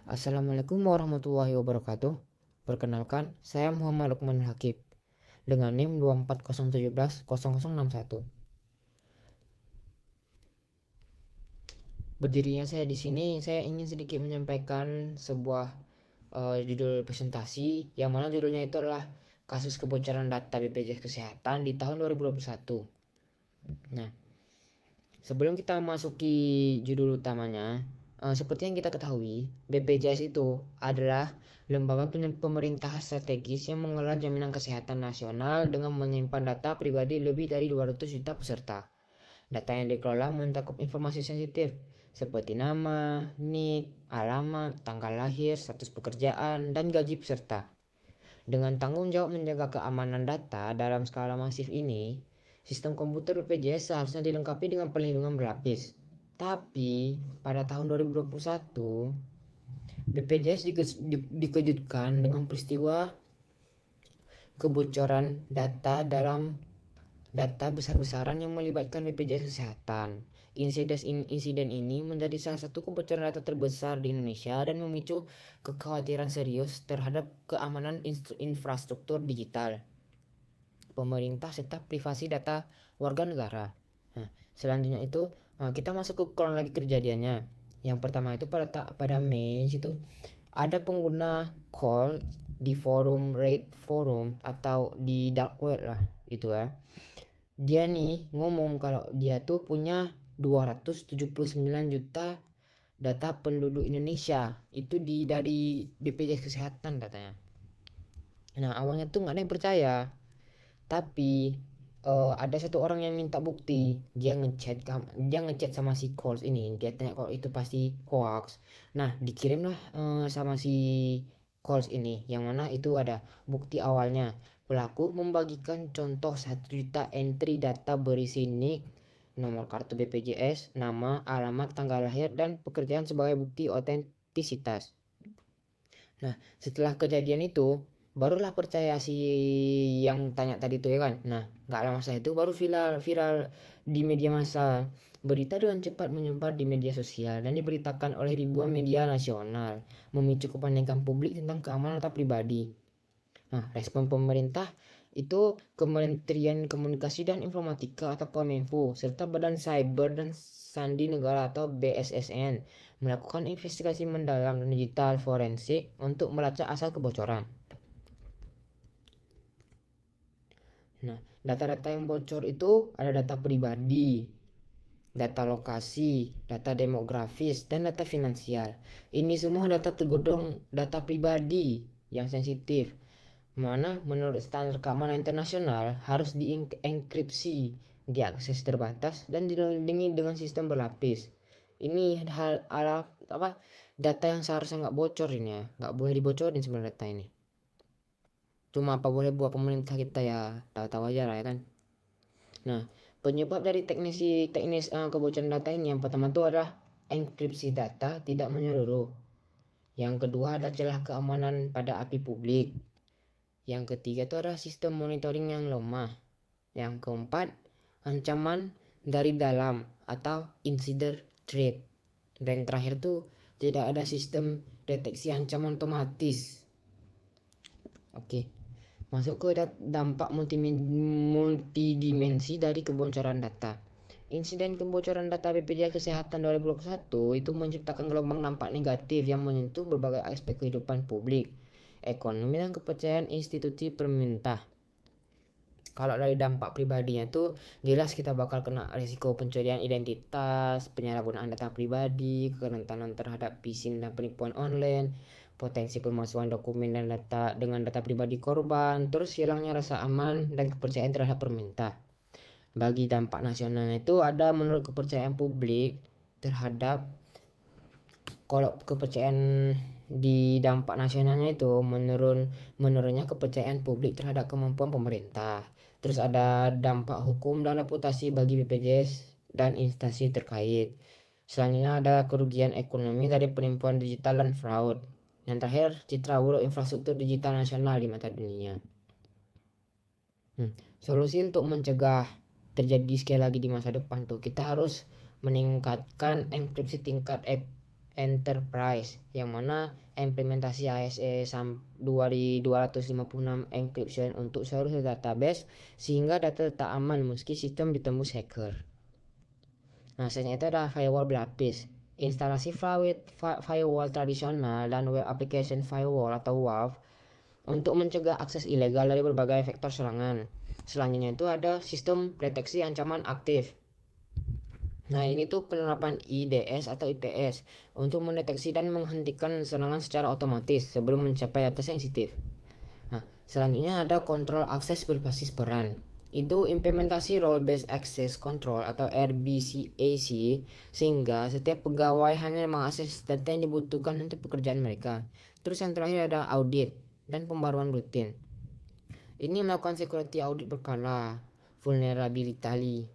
Assalamualaikum warahmatullahi wabarakatuh. Perkenalkan, saya Muhammad Lukman Hakib dengan NIM 240170061. Berdirinya saya di sini, saya ingin sedikit menyampaikan sebuah judul presentasi yang mana judulnya itu adalah kasus kebocoran data BPJS Kesehatan di tahun 2021. Nah, sebelum kita masuki judul utamanya, seperti yang kita ketahui, BPJS itu adalah lembaga pemerintah strategis yang mengelola jaminan kesehatan nasional dengan menyimpan data pribadi lebih dari 200 juta peserta. Data yang dikelola mencakup informasi sensitif seperti nama, NIK, alamat, tanggal lahir, status pekerjaan, dan gaji peserta. Dengan tanggung jawab menjaga keamanan data dalam skala masif ini, sistem komputer BPJS seharusnya dilengkapi dengan perlindungan berlapis. Tapi pada tahun 2021, BPJS dikejutkan dengan peristiwa kebocoran data besar-besaran yang melibatkan BPJS Kesehatan. Insiden ini menjadi salah satu kebocoran data terbesar di Indonesia dan memicu kekhawatiran serius terhadap keamanan infrastruktur digital pemerintah serta privasi data warga negara. Nah, selanjutnya itu kita masuk ke kronologi kejadiannya. Yang pertama itu pada Mei itu ada pengguna call di forum Reddit forum atau di dark web lah itu ya. Dia nih ngomong kalau dia tuh punya 279 juta data penduduk Indonesia itu dari BPJS Kesehatan datanya. Nah awalnya tuh nggak ada yang percaya, tapi ada satu orang yang minta bukti. Dia ngechat sama si calls ini, dia tanya kalau itu pasti hoax. Nah dikirimlah sama si calls ini yang mana itu ada bukti awalnya. Pelaku membagikan contoh 1 juta entry data berisi NIK, nomor kartu BPJS, nama, alamat, tanggal lahir, dan pekerjaan sebagai bukti otentisitas. Nah setelah kejadian itu barulah percaya si yang tanya tadi tuh ya kan. Nah nggak lama setelah itu baru viral di media massa. Berita dengan cepat menyebar di media sosial dan diberitakan oleh ribuan media nasional, memicu kepanikan publik tentang keamanan data pribadi. Nah respon pemerintah itu Kementerian Komunikasi dan Informatika atau Kominfo serta Badan Cyber dan Sandi Negara atau BSSN melakukan investigasi mendalam dan digital forensik untuk melacak asal kebocoran. Nah, data-data yang bocor itu ada data pribadi, data lokasi, data demografis, dan data finansial. Ini semua data tergolong data pribadi yang sensitif, mana menurut standar keamanan internasional harus dienkripsi, diakses terbatas, dan dilindungi dengan sistem berlapis. Ini hal apa data yang seharusnya nggak bocor ini ya, nggak boleh dibocorin sebenarnya data ini. Cuma apa boleh buat pemerintah kita ya tahu-tahu aja lah ya kan. Nah, penyebab dari teknis kebocoran data ini yang pertama itu adalah enkripsi data tidak menyeluruh. Yang kedua ada celah keamanan pada API publik. Yang ketiga itu adalah sistem monitoring yang lemah. Yang keempat, ancaman dari dalam atau insider threat. Dan terakhir tuh tidak ada sistem deteksi ancaman otomatis. Oke. Masuk ke dampak multidimensi dari kebocoran data. Insiden kebocoran data BPJS Kesehatan 2021 itu menciptakan gelombang dampak negatif yang menyentuh berbagai aspek kehidupan publik, ekonomi, dan kepercayaan institusi pemerintah. Kalau dari dampak pribadinya tuh jelas kita bakal kena risiko pencurian identitas, penyalahgunaan data pribadi, kerentanan terhadap phishing dan penipuan online, potensi pemalsuan dokumen dan data dengan data pribadi korban, terus hilangnya rasa aman dan kepercayaan terhadap pemerintah. Bagi dampak nasional itu ada menurut kepercayaan publik terhadap, kalau kepercayaan di dampak nasionalnya itu menurunnya kepercayaan publik terhadap kemampuan pemerintah. Terus ada dampak hukum dan reputasi bagi BPJS dan instansi terkait. Selanjutnya ada kerugian ekonomi dari penipuan digital dan fraud. Yang terakhir, citra buruk infrastruktur digital nasional di mata dunia. Solusi untuk mencegah terjadi sekali lagi di masa depan tuh kita harus meningkatkan enkripsi tingkat Enterprise, yang mana implementasi AES 256 encryption untuk seluruh database sehingga data tetap aman meski sistem ditembus hacker. Nah, selain itu ada firewall berlapis. Instalasi firewall tradisional dan web application firewall atau WAF untuk mencegah akses ilegal dari berbagai vektor serangan. Selanjutnya itu ada sistem deteksi ancaman aktif. Nah, ini tuh penerapan IDS atau IPS untuk mendeteksi dan menghentikan serangan secara otomatis sebelum mencapai data sensitif. Nah, selanjutnya ada kontrol akses berbasis peran. Itu implementasi role based access control atau RBAC sehingga setiap pegawai hanya mengakses data yang dibutuhkan untuk pekerjaan mereka. Terus yang terakhir ada audit dan pembaruan rutin. Ini melakukan security audit berkala, vulnerability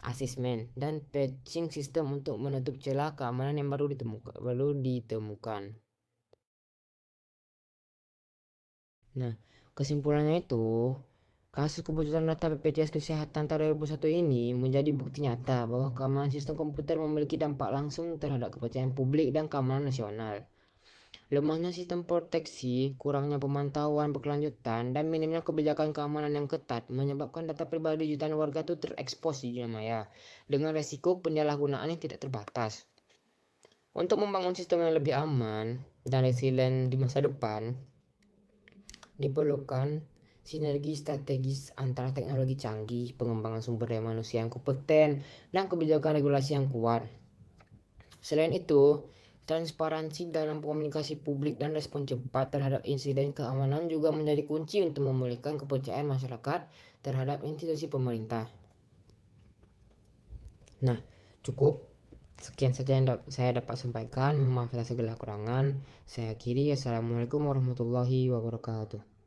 assessment dan patching sistem untuk menutup celah keamanan yang baru ditemukan. Nah, kesimpulannya itu, kasus kebocoran data BPJS Kesehatan tahun 2001 ini menjadi bukti nyata bahwa keamanan sistem komputer memiliki dampak langsung terhadap kepercayaan publik dan keamanan nasional. Lemahnya sistem proteksi, kurangnya pemantauan berkelanjutan, dan minimnya kebijakan keamanan yang ketat menyebabkan data pribadi jutaan warga itu terekspos di dunia maya dengan resiko penyalahgunaan yang tidak terbatas. Untuk membangun sistem yang lebih aman dan resilient di masa depan, diperlukan sinergi strategis antara teknologi canggih, pengembangan sumber daya manusia yang kompeten, dan kebijakan regulasi yang kuat. Selain itu, transparansi dalam komunikasi publik dan respon cepat terhadap insiden keamanan juga menjadi kunci untuk memulihkan kepercayaan masyarakat terhadap institusi pemerintah. Nah, cukup. Sekian saja yang saya dapat sampaikan. Maaf atas segala kekurangan. Saya akhiri. Assalamualaikum warahmatullahi wabarakatuh.